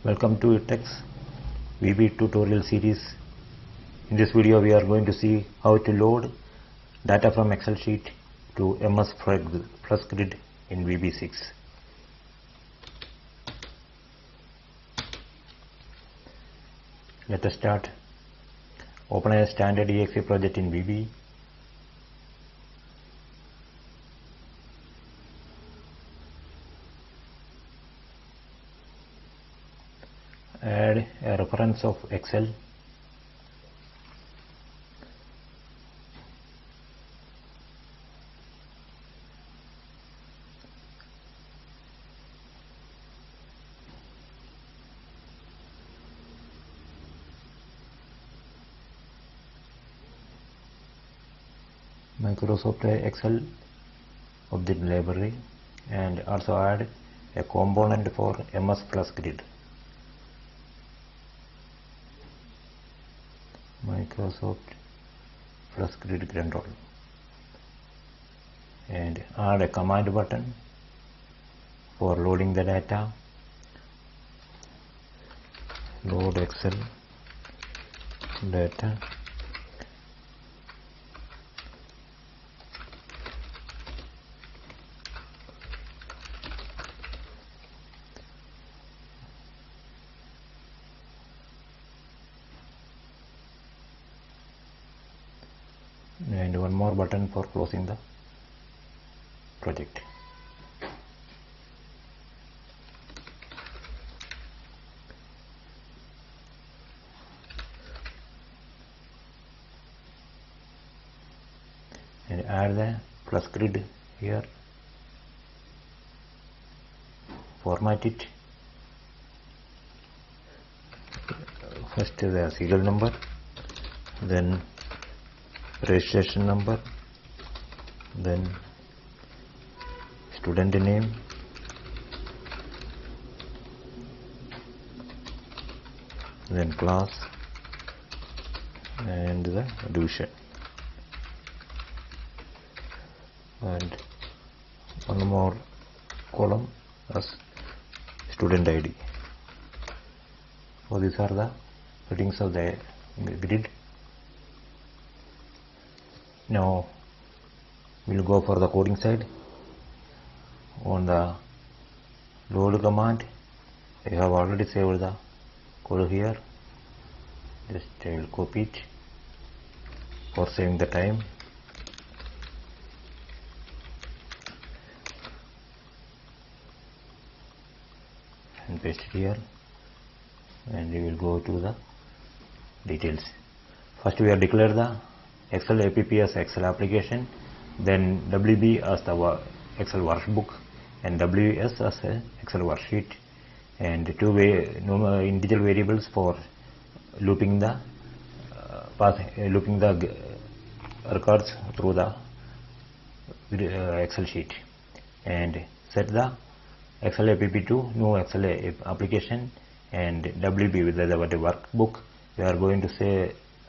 Welcome to Tex VB tutorial series. In this video we are going to see how to load data from Excel sheet to MS Plus Grid in vb6. Let us start. Open a standard exe project in VB. Add a reference of Excel. Microsoft Excel object library, and also add a component for MS Plus Grid. Microsoft Plus Grid control, and add a command button for loading the data. Load Excel data. And one more button for closing the project. And add the plus grid here. Format it. First the serial number, then registration number, then student name, then class, and the division, and one more column as student ID. So these are the settings of the grid. Now we will go for the coding side. On the load command, I have already saved the code here. Just I will copy it for saving the time. And paste it here, and we will go to the details. First we have declared the Excel app as Excel application, then WB as the Excel workbook, and WS as a Excel worksheet, and two individual variables for looping the records through the Excel sheet, and set the Excel app to new Excel application, and WB with the workbook we are going to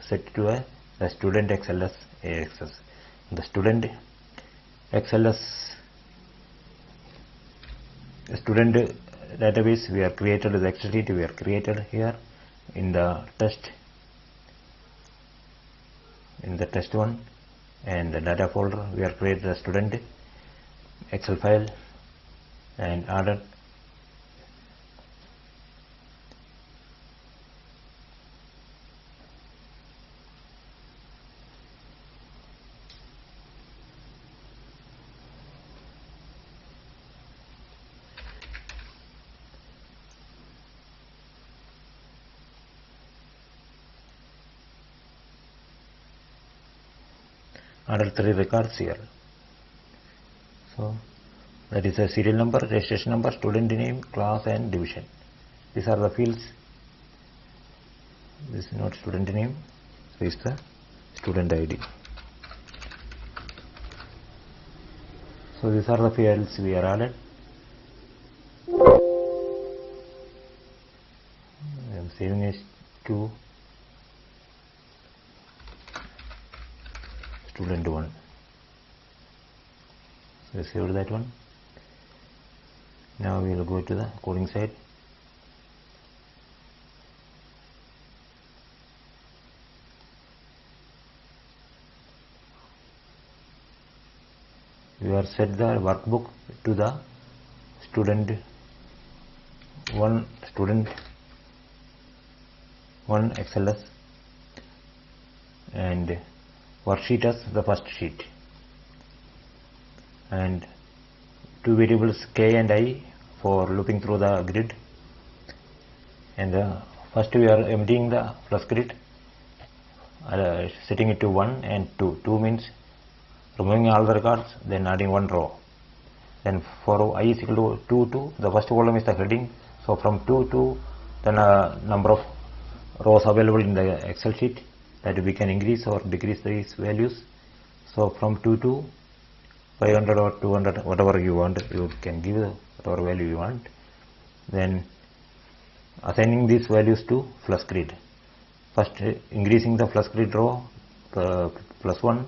set to the student XLS AXS. The student XLS student database we are created, the Excel sheet we are created here in the test one, and the data folder we are created the student Excel file and added. Added 3 records here. So that is a serial number, registration number, student name, class, and division. These are the fields. This is not student name, so is the student ID. So these are the fields we are added. I am saving it to student 1. So we saved that one. Now we will go to the coding side. are set the workbook to the student 1 XLS and worksheet as the first sheet, and two variables k and I for looping through the grid. And first we are emptying the plus grid, setting it to 1 and 2. 2 means removing all the records, then adding one row. Then for I is equal to 2 to the first column is the heading, so from 2 to the number of rows available in the Excel sheet, that we can increase or decrease these values. So from 2 to 500 or 200, whatever you want, you can give whatever value you want. Then assigning these values to flush grid. First increasing the flush grid row plus 1.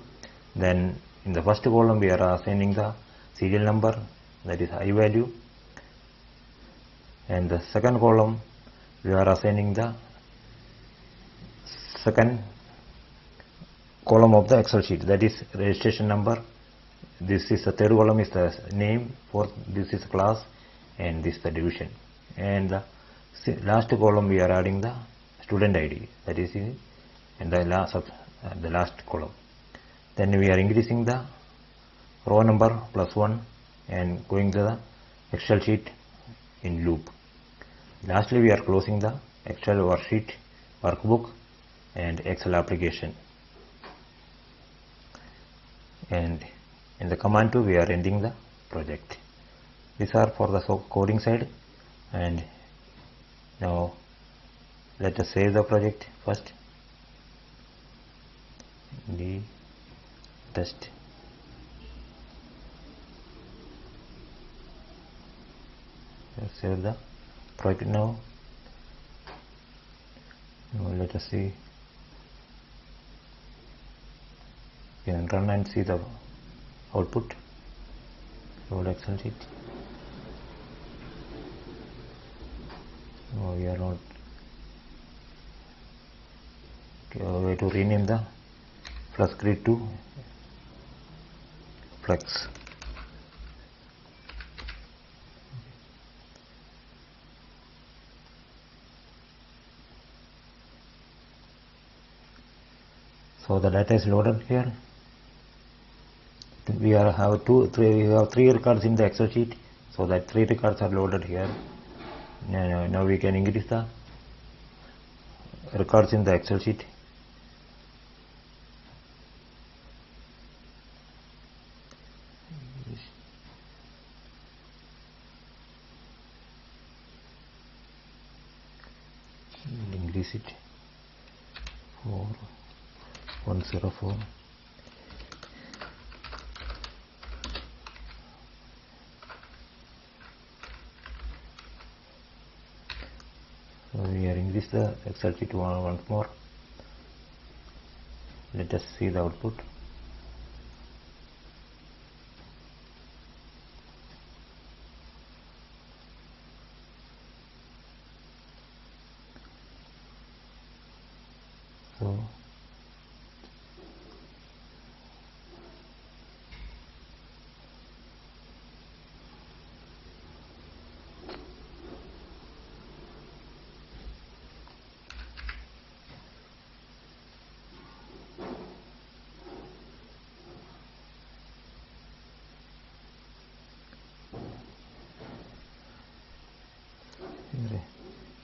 Then in the first column we are assigning the serial number, that is I value. And the second column we are assigning the second column of the Excel sheet, that is registration number. This is the third column is the name, fourth this is class, and this is the division. And the last column we are adding the student ID, that is in the last column. Then we are increasing the row number plus 1 and going to the Excel sheet in loop. Lastly we are closing the Excel worksheet, workbook and Excel application. And in the command 2 we are ending the project. These are for the coding side. And now let us save the project first. The test. Let's save the project now. Now let us see. You can run and see the output. Load Excel sheet. No, we are not. Okay, we have to rename the flex grid to flex. So the data is loaded here. We have three records in the Excel sheet, so that 3 records are loaded here. Now we can increase the records in the Excel sheet. Increase it for 104. So we are increase the Excel sheet once more. Let us see the output. So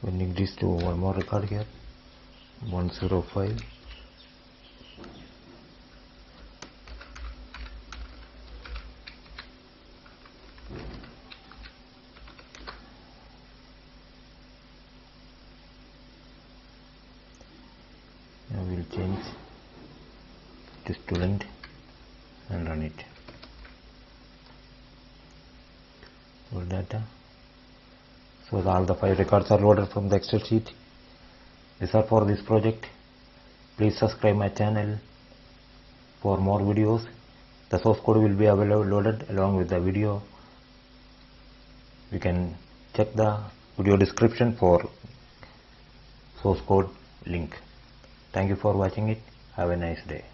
we'll increase to one more record here, 105. Now we'll change to student and run it. All data. So all the 5 records are loaded from the Excel sheet. These are for this project. Please subscribe my channel for more videos. The source code will be available loaded along with the video. You can check the video description for source code link. Thank you for watching it. Have a nice day.